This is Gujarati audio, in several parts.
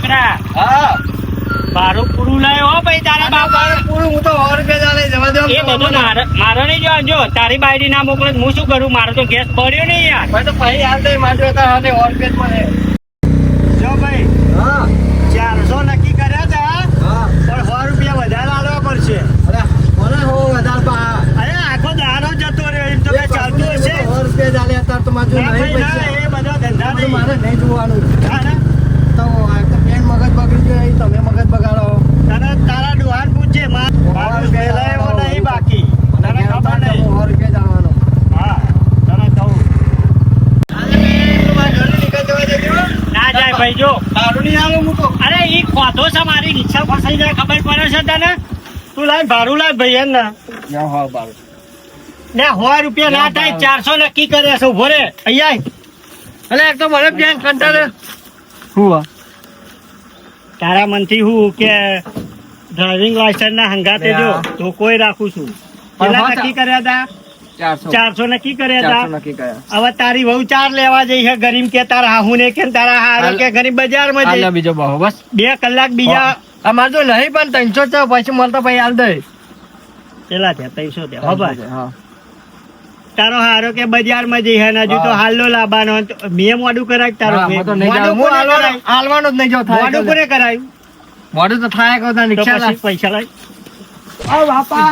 છોકરા હા મારું પૂરું લાયો હો ભાઈ તારા બાપા પૂરું હું તો 100 રૂપિયા ચાલે જવા દો એ બધું મારો નહીં જો તારી બાયડી ના મોકલે હું શું કરું મારો તો ગેસ પડ્યો નહીં યાર ભાઈ તો ભાઈ હાલ દે માજો હતા હાલે 100 રૂપિયા મળે જો ભાઈ હા 400 નક્કી કર્યા હતા હા પણ 100 રૂપિયા વધારે આલવા પડશે અરે કોને હો વધાર પા અરે આખો દારો જતો રહ્યો એમ તો કઈ ચાલતું હશે 100 રૂપિયા ચાલે અત્યારે તો માજો ના નહીં ભાઈ, ના, પૈસા એ બધા ધંધા નહીં. મારે નહીં જોવાનું હા ને? તો આ તો બેન મગજ બગડી ગયો અહીં તમે મગજ બગાડો તને તારા ડુહાન પૂછજે મારું પહેલા એવો નહીં બાકી તને ખબર નહીં 100 રૂપિયા ચાલવાનો હા તને કહું ના જાય ભાઈ જો સારું નહીં આવે હું તો અરે ઈ ખોટો છે મારી રિક્ષા ફસાઈ જાય ખબર પડે છે તને તું લાય ભાડું લાય ભાઈ એમ ના યા હા બાર ને 100 રૂપિયા ના થાય 400 નક્કી કર્યા છે ઉભો રે અહીંયા અલે એક તો મને બેન કંટાળે હું તારા મનથી હું કે ડ્રાઇવિંગ લાયસન્સ ના હંગાતે જો તો કોઈ રાખું છું કેટલા નક્કી કર્યા હતા 400 નક્કી કર્યા હતા નક્કી કર્યા હવે તારી વહુ 4 લેવા જઈ છે ગરીબ કે તારા હાહુ ને કે તારા હારો કે ગરીબ બજારમાં જઈ આલા બીજો બહુ બસ 2 કલાક બીજા અમાર તો નહીં પણ 300 છે પછી મળતો ભાઈ હાલ દે પેલા થયા 300 થયા ખબર હા તારો હારો કે બજારમાં જઈ હે ને હજુ તો હાલનો લાવવાનો મેં મોડું કરાય તારો હા, હું તો નહીં જાઉં. હું હાલવાનો જ નહીં જાઉં થાય મોડું કોને કરાયું મોડું તો થાય કહો તો રિક્ષા પછી પૈસા લાય ઓ બાપા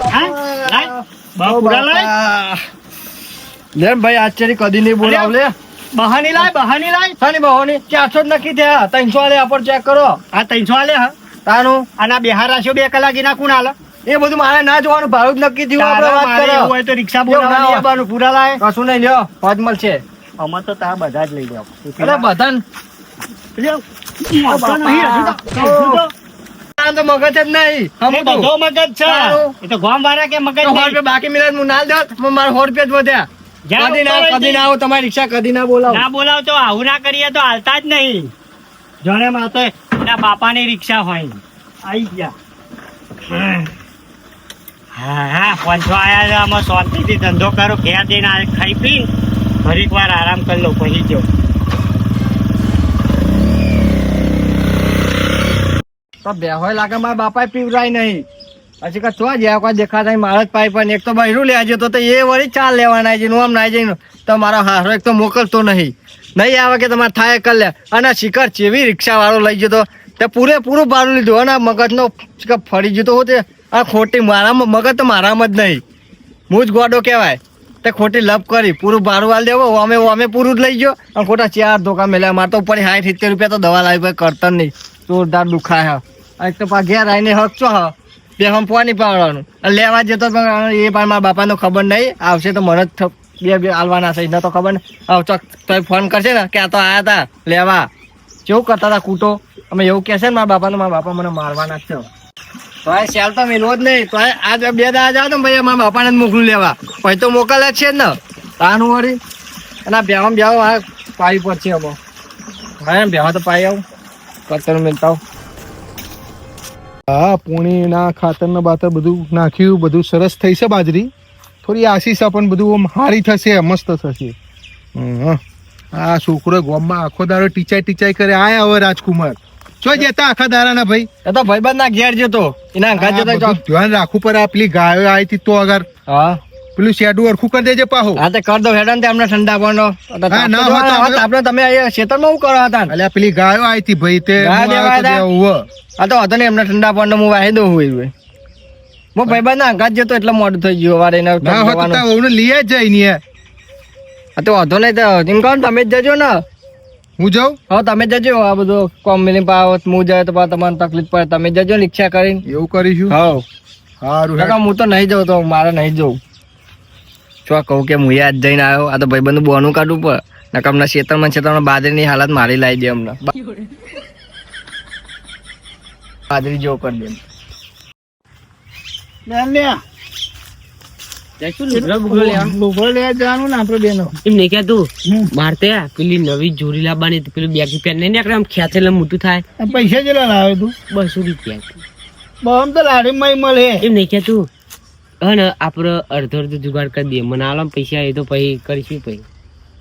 હા લાય બહુ પૂરા લાય લે ભાઈ આશ્ચર્ય કદી નહીં બોલાવ લે બહાની લાય સાની બહોની 400 જ નક્કી થયા 300 આલે આપણ ચેક કરો આ 300 આલે હા તાનું અને બિહાર રાખ્યો 2 કલાક એના કોણ આલે એ બધું મારે ના જોવાનું ભાડું જ નક્કી થયું આપણે તારા વાત મારે કરો એવું હોય તો રિક્ષા એવું ના બોલાવવાની હોય. આવવાનું પૂરા લાય કશું નહીં લ્યો પદ મળશે અમે તો તારા બધા જ લઈ જાવ અરે બધાને આ તો મગજ જ નહીં હમ તો બધો મગજ છે તારું. એ તો ગામ વાળા કે મગજ 100 નહીં. રૂપિયા બાકી મિલે હું ના દઉં મારે 100 રૂપિયા જ વધ્યા જ્યાં કદી ના આવો તમારી રિક્ષા કદી ના બોલાવો ના બોલાવતો આવું ના કરીએ તો હાલતા જ નહીં જોને માં તો એના બાપાની રિક્ષા હોય આવી ગયા હા 500 આયા છે આમાં શાંતિથી ધંધો કરો ઘેર જઈને ખાઈ પી ઘડીક વાર આરામ કરી લો પછી જો તો બે હોય લાગે મારા બાપાએ પીવરાય નહીં હજી કે તો જ્યાં કોઈ દેખાતા મારે જ પાઈ પણ એક તો બહેરું લેવા જતો તો એ વળી 4 લેવાના છે આમ ના જઈને તો મારો હારો એક તો મોકલતો નહીં આવે કે તમારે થાય કર લે અને શિખર ચેવી રિક્ષા વાળો લઈ જતો તે પૂરેપૂરું ભાડું લીધું અને મગજનો શિખર ફરી જતો હોતે આ ખોટી મારામાં મગજ તો મારામાં જ નહીં હું જ ગોડો કહેવાય તે ખોટી લપ કરી પૂરું ભાડું વાળ દેવો અમે પૂરું જ લઈ ગયો અને ખોટા 4 ધોકા મેલ્યા મારે તો ઉપર 60-70 રૂપિયા તો દવા લાવી ભાઈ કરતર નહીં જોરદાર દુખાય હા એક તો પા ઘેર આવીને હકશો હા બે હંપવાની પાડવાનું લેવા જતો પણ એ પણ મારા બાપાનો ખબર નહીં આવશે તો મને જ બે હાલવાના છે ન તો ખબર નહીં ચોક તો ફોન કરશે ને કે આ તો આયા હતા લેવા કેવું કરતા હતા કૂટો અમે એવું કહેશે ને મારા બાપા મને મારવાના જ છે તો સેલ તો મેળવો જ નહીં તો આજ 2 દાડા જાવ તો ભાઈ મારા બાપાને જ મોકલું લેવા પછી તો મોકલે જ છે જ ને તાનું વળી અને બેહો આ પાઈ પર છે અમે હા બેહો તો પાઈ આવું કતર મિલતા આવું હા પોણી ના ખાતર ના બાતર બધું નાખ્યું બધું સરસ થઈ છે બાજરી થોડી આશીષ પણ બધું આમ હારી થશે મસ્ત થશે આ છોકરો ગામમાં આખો દારો ટીચાઈ કરે આયા હવે રાજકુમાર ચો જતા આખા દારાના ભાઈ એ તો ભાઈબંધ ના ઘેર જતો એના ઘર જતો બધું ધ્યાન રાખવું પડે આ પેલી ગાયો આવી હતી તો અગર હા પેલું શેડું અરખું કરી દેજે પાહો હા તે કર દો હેડન તે અમને ઠંડા પાનો હા, ના હોય તો આપણે- આપણે તમે અહીંયા ખેતરમાં શું કરો હતા અલ્યા પેલી ગાયો આવી હતી ભાઈ તે ગાય હું દેવા આવ્યો તો હતા? ઉવ્વ. આ તો હતો ને એમને ઠંડા પાનો હું વાહી દઉં હોય હું ભાઈબંધ ના ઘર જતો એટલે મોડું થઈ ગયું વારે એને ના હોય તો જવાનું. તાર વહુને લઈ જ જાય ને હા તો વાંધો નહીં તો એમ કહો ને તમે જ જજો ને હું જાઉં હવે તમે જજો આ બધું કોમ મિલી પાવ હું જાય તો પાછું તમારે તકલીફ પડે તમે જજો રિક્ષા કરીને એવું કરીશું હા સારું કાકા હું તો નહીં જવું તો મારે નહીં જવું શું કહું કે હું યાદ જઈને આવ્યો આ તો ભાઈબંધનું બોનું કાઢવું પડે નકર હમણાં ખેતરમાં બાજરીની હાલત મારી લાવી દે હમણાં બાજરી જેવો કરી દે એમ નહીં કેતું મારે ત્યાં પેલી નવી જોડી લાવવાની હતી, પેલું 2 રૂપિયા નહીં નીકળે આમ ખેંચેલે મોટું થાય પૈસા જેટલા લાવે તું 200 રૂપિયા આમ તો લારી માં મળે એમ નહીં કેતું હા ને આપડે અડધો જુગાડ કરી દઈએ મને આલો પૈસા એ તો પછી કરીશું પછી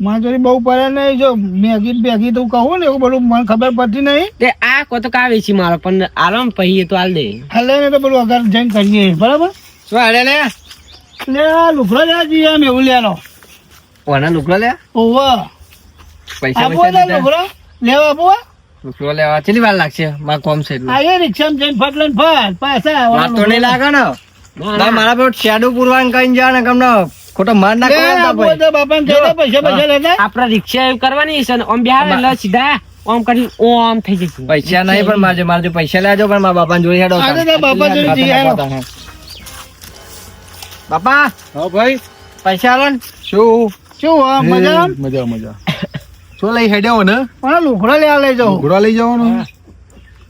મારી બહુ પડે નહીં. જો મેગી બેગી તું કહું ને એવું બધું મને ખબર પડતી નહીં. તે આ કો તો કા વેચી મારો પણ આલો ને પછી તો હાલ દે. હાલે ને તો પેલું અગર જઈને કરીએ બરાબર. શું હાલે લે લે આ લુગડો લેવા જઈએ એમ એવું લેવાનો. કોના લુકડો લે ઓવા પૈસા આપો પૈસા ને લુગડો લેવા આપો. લુકડો લેવા કેટલી વાર લાગશે મારા કોમ છે એટલું. આ એ રિક્ષામાં જઈને ફટ લઈને ફટ પાછા વાત તો નહીં લાગે ને ના મારા પેલું શેડો પુરવાન કઈ જાય ને ગમને ખોટો માર ના કરો બાપાને કહી દે પૈસા પૈસા લેતા. આપડે રિક્ષા એવું કરવાની છે ને આમ બેહાડે એટલે સીધા આમ કરી ઓમ થઈ જશે. પૈસા નહીં પણ મારજો પૈસા લેજો પણ મારા બાપાને જોઈ હેડો આજે તો બાપા જોડે જઈએ હાલો. બાપા હા ભાઈ પૈસા આલો ને શું શું હા મજા મજા મજા શું લઈ હેડ્યો ને પણ લુગડો લેવા લઈ જાઉં. ઘોડા લઈ જવાનું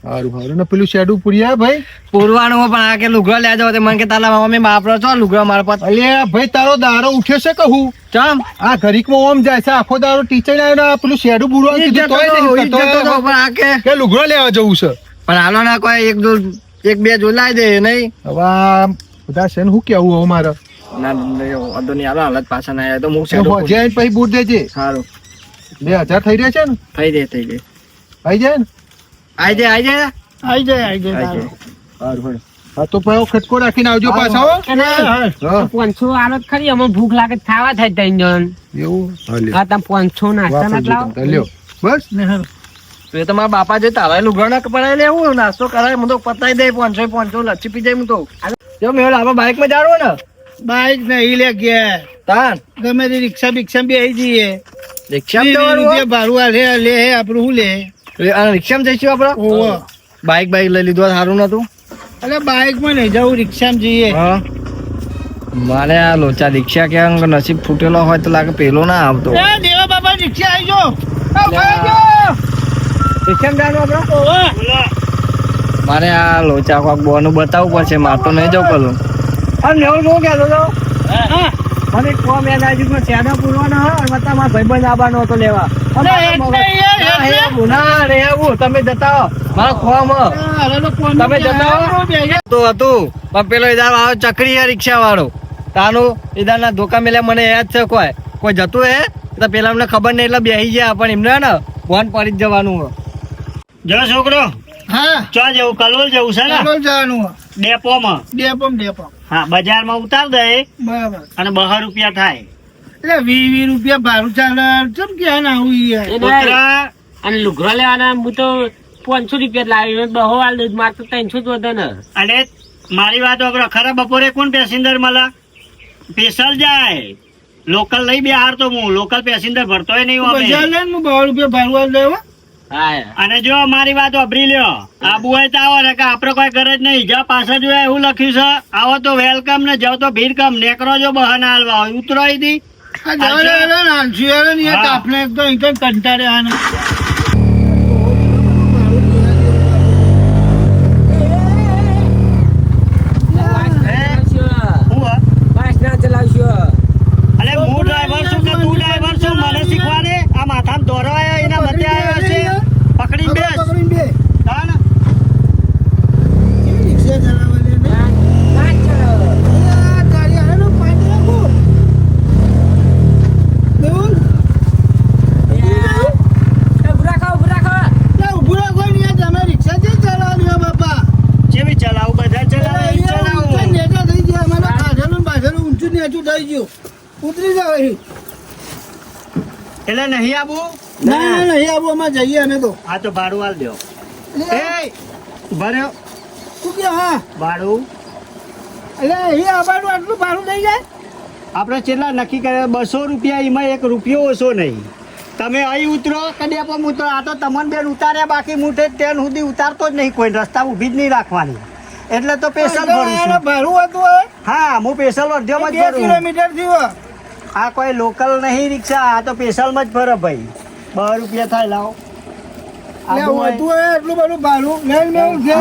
સારું સારું ને પેલું શેડું પૂરી ભાઈ પુરવાનું પણ આ કે લુગડો લેજો તે મને કે તારા મમ્મી બાપરો છો લુગડો મારા પાસે અલ્યા ભાઈ તારો દારો ઉઠ્યો છે કહું ચમ આ ઘડીકમાં ઓમ જાય છે આખો દારો ટીચર આવ્યો ને આ પેલું શેડું બુરવાનું કીધું તોય નહીં કરતો. પણ આ કે લુગડો લેવા જવું છે પણ હાલો ના કોઈ એક બે જો લાવી દે નહીં હવે આ બધા છે ને શું કેવું હવે મારે ના વાંધો નહીં હાલો હાલત પાછા ના આવ્યા તો હું તો શેડો હોજે આવીને પછી બૂટ દેજે સારું 2000 થઈ રહ્યા છે ને થઈ જાય આવી જાય ને આઈ જાય આઈ જાય આઈ જાય આઈ જાય સારું સારું હા તો ભાઈ ખટકો રાખીને આવજો પાછા હો. હા 500 આલો ખરી અમે ભૂખ લાગે તો ખાવા થાય ત્રણ જણ. એવું હાલ્યો. હા તમે 500 નાસ્તા ના લાવો. લ્યો બસ તો એ તો મારા બાપા જે તારા લુગડો ના પડાય લેવું નાસ્તો કરાય હું તો પતાઈ દે 500 લચ્છી પી જાય હું તો જો મેં આપણે બાઇક માં જાડવો ને બાઈક નહીં લે ગયા તાન ગમે તે રિક્ષા બિક્ષા બે આવી જઈએ. રિક્ષામાં જવાનું રૂપિયા ભાડું આ લે આપણું શું લે. રિક્ષામાં જઈશું આપડે ઓહો બાઇક લઈ લીધું સારું નતું એટલે બાઈક માં નહીં જવું રિક્ષામાં જઈએ. હા મારે આ લોચા રિક્ષા ક્યાં નસીબ ફૂટેલો હોય તો લાગે પેલો ના આવતો એ દેવા બાપા રિક્ષા આવી જો. રિક્ષામાં જવાનું આપડે મારે આ લોચા કોક બોનું બતાવવું પડશે મારે તો નહીં જવું પેલું અરે નેવું બહુ કહેતો હતો મને કોમ યાદ આવી ગયું શેડા પૂરવાનો હોય મતલબ મારા ભાઈબંધ આવવાનો હતો લેવા તમે જતા હો મારો કોમ તમે જતા હો તો હતું પણ પેલો ઇદાર વાળો ચકરી રિક્ષા વાળો તાનું ઇદાર ના ધોકા મેલે મને યાદ છે કોઈ જતું હે તો પેલા અમને ખબર નહીં એટલે બેસી ગયા પણ એમને ને ફોન પડી જ જવાનું જો છોકરો હા ચો જવું કલોલ જવું છે ને ચાલો જવાનું ડેપોમાં ડેપો હા બજારમાં ઉતાર દે બરાબર. અને 200 રૂપિયા થાય. એટલે 20 રૂપિયા ભાડું ચાલે ચમ કે ના આવું યાર. પુત્રા અને લુગડો લેવાના હું તો 500 રૂપિયા લાવી બહુ હાલ દઉં મારે તો 300 જ વધે ને. અને મારી વાત વાપરો ખરા બપોરે કોણ પેસેન્જર મળે સ્પેશિયલ જાય લોકલ લઈ બિહાર તો હું લોકલ પેસેન્જર ભરતોય નહીં બજાર અમે. લઈને હું 2 રૂપિયા ભાડું લેવા. હા અને જો મારી વાત વાપરી લ્યો આબુ હોય તો આવો ને કે આપડે કોઈ ગરજ નહીં જા પાછળ જોયા એવું લખ્યું છે આવો તો વેલકમ ને જાવ તો ભીડ કમ નેકરો જો બહાના હાલવા હોય ઉતરો અહીંથી. આ જવા દે નાનસી યાર ને હા. આપણે એક તો અહીં કંટાળે આને. હું હે? બસ ના ચલાવશો. અલે હું ડ્રાઈવર છું કે તું ડ્રાઈવર છું મને શીખવાડે આ માથામાં દોરો આવ્યો એના મતે આવ્યો છે પકડીને બેસ પકડીને બે. હા ને? કેવી રિક્ષા ચલાવવાની ને? ના ચલાવો. આ ગાડી હાલે ને પાછી રાખો. દેવું? ઉભું રાખો. લે ઊભું રાખો ને યાર, તમે રિક્ષા જે ચલાવવાની હો બાપા. જેવી ચલાવું બધા ચલાવે ઈ અહીંયા ઊંચા ચલાવું. નેચા થઈ ગયા અમારા પાછળનું ને પાછળનું ઊંચું ને નીચું થઈ ગયું. ઉતરી જાવ અહીં. એટલે નહીં આબુ ના નહીં આવું અમારે જઈએ અમે તો. આ તો ભાડું હાલ દો એટલે એ ભર્યો તું કે હા ભાડું એટલે અહીં આવવાનું આટલું ભાડું થઈ જાય. આપણે કેટલા નક્કી કર્યા 200 રૂપિયા એમાં 1 રૂપિયો ઓછો નહીં તમે અહીં ઉતરો કે ડેપોમાં ઉતરો આ તો તમને બેન ઉતાર્યા બાકી મુઠે ટ્રેન સુધી ઉતારતો જ નહીં કોઈ રસ્તા ઊભી જ નહીં રાખવાની એટલે તો સ્પેશિયલ ભરું એને છું ભાડું હતું હોય હા હું સ્પેશિયલ અડધોમાં જ 2 ભરું કિલોમીટર થયું. આ કોઈ લોકલ નહીં રિક્ષા આ તો સ્પેશિયલમાં જ ભરે ભાઈ 2 રૂપિયા થાય લાવો એટલે હોતું હોય એટલું બધું ભાડું મેં મેં છે.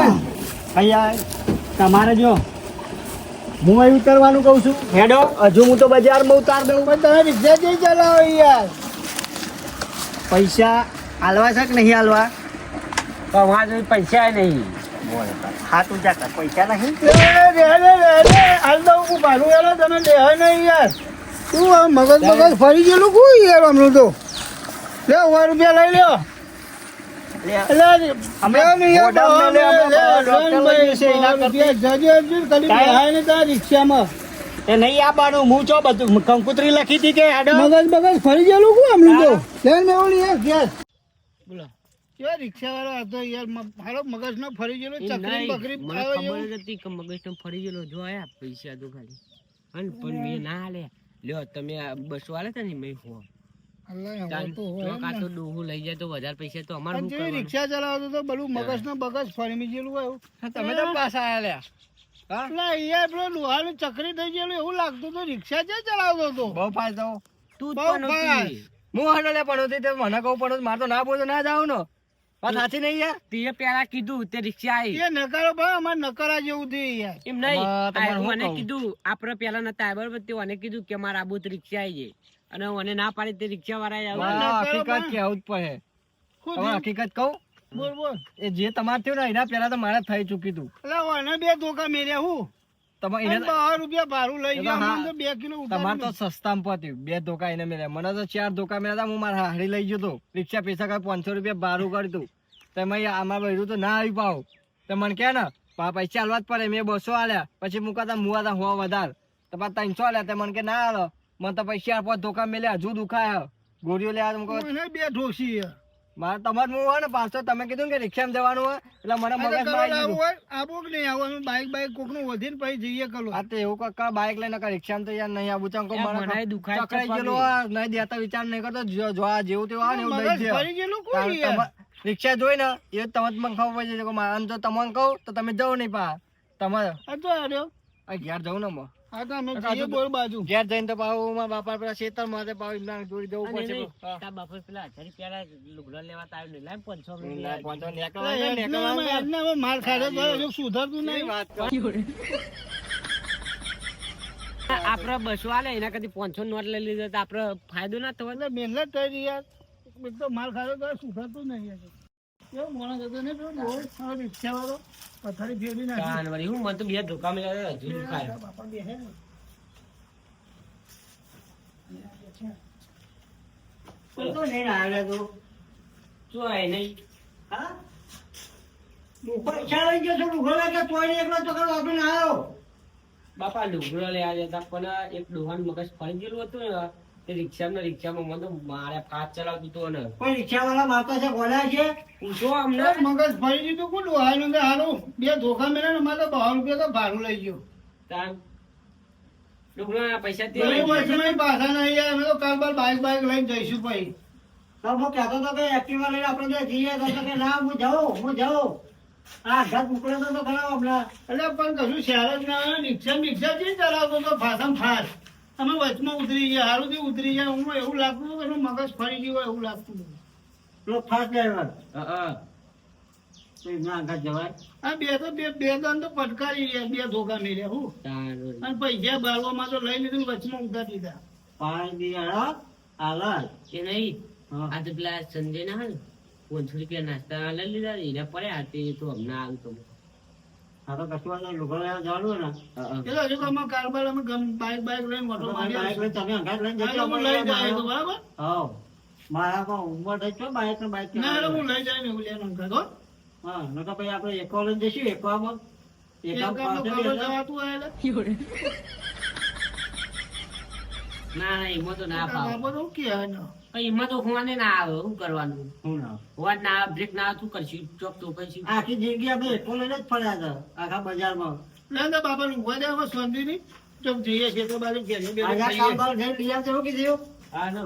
અહીંયા તમારે જો હું અહીં ઉતરવાનું કહું છું હેડો હજુ હું તો બજારમાં ઉતાર દઉં પણ તમે રિક્ષા જઈ ચલાવો યાર. પૈસા હાલવા છે કે નહીં હાલવા પણ વાં જોઈ પૈસા નહીં. હા તું જા કર પૈસા નહીં રે હાલ દઉં હું ભાડું યાર તમે દેવાય નહીં યાર. તું આ મગજ મગજ ફરી ગયેલું કોઈ યાર હમણાં તો લે 100 રૂપિયા લઈ લ્યો રિક્ષામાં એ નહીં આવવાનું હું છો બધું કંકુતરી લખી હતી કે હેડો મગજ મગજ ફરી ગયેલું કોઈ હમણાં તો લેન મેવડી યાર ગેસ બોલો કે રિક્ષા વાળો હતો યાર મારો મગજ નો ફરી ગયેલો એ ચકરી નહીં, બકરી મને આવે ખબર એવું. જ હતી કે મગજ તો ફરી ગયેલો જો આયા પૈસા તો ખાલી હન પણ મેં ના આલે લ્યો તમે આ 200 આલે તા ને મેં હો અલ્લાહ, હવે ચાલ, તો હોય જો જ કાં ને. તો ડોહું લઈ જાય તો વધારે પૈસા તો અમારે પણ શું જે કરવાનું? રિક્ષા ચલાવતો તો બધું મગજ નો બગજ ફરી ગયેલું હોય એવું. તમે તો પાછા આયા લ્યા હા એટલે યાર પેલો લોહાની ચકરી થઈ ગયેલું એવું લાગતું હતું રિક્ષા છે ચલાવતો હતો બહુ ફાયદો તું જ બહુ પણ ફાસ્ટ. હતી. હું હડો લે પણ હતી તે મને કહું પણ મારે તો ના બોલો ના જાવ ને વાત સાચી નહીં યાર તે પેલા કીધું તે રિક્ષા આવી એ નકારો ભાઈ અમારે નકારા જેવું થયું યાર. એમ નહીં તમારે આ શું મને કહું? કીધું આપણે પેલા નતા આવ્યા બરોબર તે મને કીધું કે મારા આબુ રિક્ષા આવી જાય અને મને ના પાડી તે રિક્ષા વાળા વાહ, નકારો હકીકત પણ. કેવું જ પડે શું તમારે થયું? હકીકત કહું બોલ બોલ એ જે તમારે થયું ને એના પેલા તો મારે થઈ ચૂક્યું તું એટલે ઓને બે ધોકા મેર્યા હું તમારે અને એને 12 રૂપિયા ભાડું લઈ એ તો ગયા હા. અમને તો 2 કિલો તમારે તો ઉતારી સસ્તામાં પત્યું 2 ધોકા એને મળ્યા મને તો 4 ધોકા મળ્યા હતા હું મારા હાડી લઈ ગયો તો રિક્ષા પૈસા કઈ 500 રૂપિયા ભાડું કર્યું તું તમે આમાં બહેરું તો ના આવી પાવ તો મને કે ને પૈસા હાલવા જ પડે મેં 200 આલ્યા પછી મુકાતા મુવાતા હો વધારે તો પાછા 300 આલ્યા તો મને કે ના હાલો મને તો પૈસા 5 ધોકા મળ્યા હજુ દુખાયા ગોળીઓ લેવા તો મને બે ઠોસી યાર. મારે તમારે હું હોય ને 500 તમે કીધું ને કે રિક્ષામાં જવાનું હોય એટલે મને આ તો મગજ કરોડ મારી આવું દીધું હોય, આવું કે નહીં આવું? અમે બાઈક કોકનું વધીને પછી જઈએ કલો. આ તો એવું કાકા બાઈક લઈને કાં રિક્ષામાં તો યાર નહીં આવું ચંકો યાર, મને મને દુખાય છે ચકરાઈ પગે. ગયેલો આ, નહીં દેતા વિચાર નહીં કરતો જો આ જેવું તેવું આવે ને એવું લઈ મગજ જ ફરી ગયેલું કોઈ યાર. રિક્ષા જોઈ ને એ તમે જ મને ખબર પડી જાય કે મારે જો તમને કહું તો તમે જાઓ નહીં પા તમારે આ તો હાર્યો. આ ઘેર જવું ને મો આ તો અમે કાકા, જઈએ તો- બોલ બાજુ. ઘેર જઈને તો પાછું મારા બાપા પેલા ખેતર માં પાછું એમના જોડી જવું અને પડશે નહીં, હા. તારા બાપા પેલા 1000 રૂપિયા લુગડા લેવા તો આવ્યો નહીં. લાય 500 ના, રૂપિયા પહોંચો, એટલે નેકળવાનું ને, એમને નેકળવાનું. અમે માર ખાધો તો હજુ સુધરતું કેવી નહીં. વાત કરો? આપડે 200 આલે એના કરતી 500 નોટ લઈ લીધો તો આપડે ફાયદો ના થયો. એટલે મહેનત કરી યાર. એક તો માર ખાધો તો સુધરતું નહીં યાર. કેવો માણસ હતો ને પેલો બહુ સારો રિક્ષાવાળો. પથારી ફેરવી નાખી. કાન વળી હું મને તો બે ધોકા મળ્યા હજુ દુખાય. બાપા બેસે ને. તો નહીં આવ્યો તું શું આય નહીં હા પૈસા લઈ ગયો છો લુગડો લઈ ગયો તોય એકલો ચક્કર વાપરીને આવ્યો બાપા લુગડો લેવા જતા પણ એક ડોહાન મગજ ફરી ગયેલું હતું ને તે રિક્ષામાં મને તો મારે ફાસ્ટ ચલાવતું હતું ને કોઈ રિક્ષાવાળા મારતા છે બોલ્યા છે પૂછો અમને મગજ ફરી દીધું કોણ હારું ને હારું બે ધોકા મેળ્યા ને મારે તો 12 રૂપિયા તો ભાડું લઈ ગયો. તાર લુગડાના પૈસા તે ઘણી વર્ષમાં પાછા નહીં યાર. અમે તો કાલ બાર બાઈક લઈને જઈશું પછી. તો હું કહેતો હતો કે એક્ટિવા લઈને આપણે ત્યાં જઈએ તો કે ના હું જાઉં આ ઘર મોકલ્યો તો ખરાબ હમણાં એટલે પણ કશું શહેર જ ના આવે. રિક્ષા જે ચલાવતો તો ફાસમ ફાસ અમે વચમાં ઉતરી ગયા. હારું થી ઉતરી ગયા. હું એવું લાગતું હતું કે એનું મગજ ફરી ગયું હોય એવું લાગતું હતું. પેલો ફાસ્ટ ડ્રાઈવર હા ના આગળ જવાય આ બે દંડ તો પટકારી ગયા. બે ધોકા મેળ્યા હું તાર અને પૈસા બાળવામાં તો લઈ લીધું વચમાં ઉતારી દીધા. પાણી બિયાળો હાલ એ નહીં આ તો પેલા સંજય ના હાલ 500 રૂપિયા નાસ્તા લઈ લીધા એને પડ્યા તે તો હમણાં આવ્યું તો આ તો કશું વાંધો નહીં. લુગડો લેવા જવાનું ને એટલે હજુ તો અમે કારબાર અમે બાઈક લઈને ઓટો માર્યા. બાઈક લઈને તમે અંગાત લઈને હા, જજો. એટલે હું લઈ જાય તો બરાબર. હા મારા પણ ઉંમર થઈ છો બાઈક ને બાઈક ના એટલે હું લઈ જાય ને એવું લેવાનું અંકલ, હો. હા નકર પછી આપણે એકવા લઈને જઈશું એકવામાં એક એકવા કામનું પાસે ખબર બેસા. જવાતું હોય એટલે. ના ના એમાં તો ના ફાવે બાપા તો કે હે ને. પણ એમાં તો હોવાને ના આવે શું કરવાનું શું ના હોવા ના આવે બ્રેક ના આવે શું કરશું ચોક તો પછી આખી જિંદગી આપણે એકલો લઈને જ ફર્યા હતા આખા બજારમાં ના ના બાપા ઊંઘવા દે હવે શાંતિથી. ચોક જઈએ છીએ તો બાજુ ઘેરી બેઠું આજે આ ખાઈએ. કામ બાર જઈને લઈ આવજો એવું કીધું હા નો